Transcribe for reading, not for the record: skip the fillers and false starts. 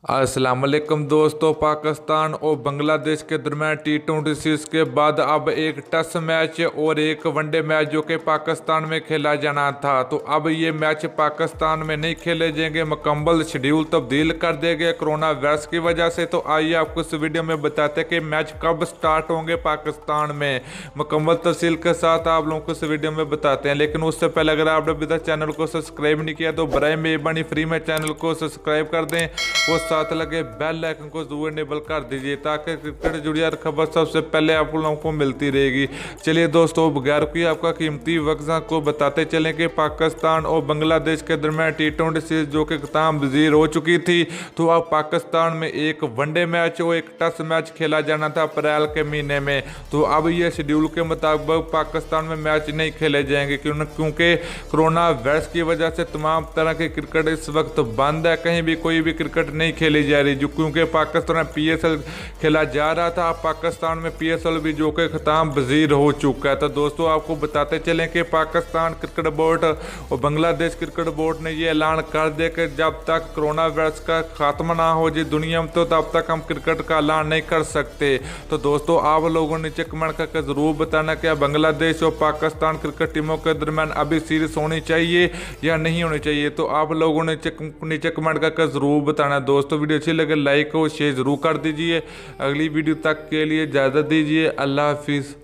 अस्सलाम वालेकुम दोस्तों। पाकिस्तान और बांग्लादेश के दरमियान T20 सीरीज के बाद अब एक टेस्ट मैच और एक वनडे मैच जो कि पाकिस्तान में खेला जाना था, तो अब ये मैच पाकिस्तान में नहीं खेले जाएंगे। मुकम्मल शेड्यूल तब्दील कर दिए गए कोरोना वायरस की वजह से। तो आइए आपको इस वीडियो में बताते हैं कि मैच कब स्टार्ट होंगे पाकिस्तान में। मुकम्मल तफसील के साथ आप लोगों को इस वीडियो में बताते हैं, लेकिन उससे पहले अगर आपने अभी तक चैनल को सब्सक्राइब नहीं किया तो बराए मेहरबानी फ्री में चैनल को सब्सक्राइब कर दें और साथ लगे बेल आइकन को जरूर इनेबल कर दीजिए ताकि क्रिकेट जुड़ी हर खबर सबसे पहले आप लोगों को मिलती रहेगी। चलिए दोस्तों, बगैर कोई आपका कीमती वक्त को बताते चलें कि पाकिस्तान और बांग्लादेश के दरमियान T20 सीरीज जो कि खत्म वजीर हो चुकी थी, तो अब पाकिस्तान में एक वनडे मैच और एक टेस्ट मैच खेला जाना था अप्रैल के महीने में। तो अब ये शेड्यूल के मुताबिक पाकिस्तान में मैच नहीं खेले जाएंगे क्योंकि कोरोना वायरस की वजह से तमाम तरह के क्रिकेट इस वक्त बंद है। कहीं भी कोई भी क्रिकेट नहीं खेली जा रही, जो क्योंकि पाकिस्तान में PSL खेला जा रहा था। पाकिस्तान में PSL भी जो कि खत्म वजीर हो चुका है। तो दोस्तों, आपको बताते चलें कि पाकिस्तान क्रिकेट बोर्ड और बांग्लादेश क्रिकेट बोर्ड ने ये ऐलान कर दिया कि जब तक कोरोना वायरस का खात्मा ना हो जी दुनिया में, तो तब तक हम क्रिकेट का ऐलान नहीं कर सकते। तो दोस्तों, आप लोगों ने नीचे कमेंट करके जरूर बताना कि बांग्लादेश और पाकिस्तान क्रिकेट टीमों के दरमियान अभी सीरीज होनी चाहिए या नहीं होनी चाहिए। तो आप लोगों ने नीचे कमेंट करके जरूर बताना। दोस्तों, वीडियो अच्छी लगे लाइक और शेयर जरूर कर दीजिए। अगली वीडियो तक के लिए इजाज़त दीजिए। अल्लाह हाफिज़।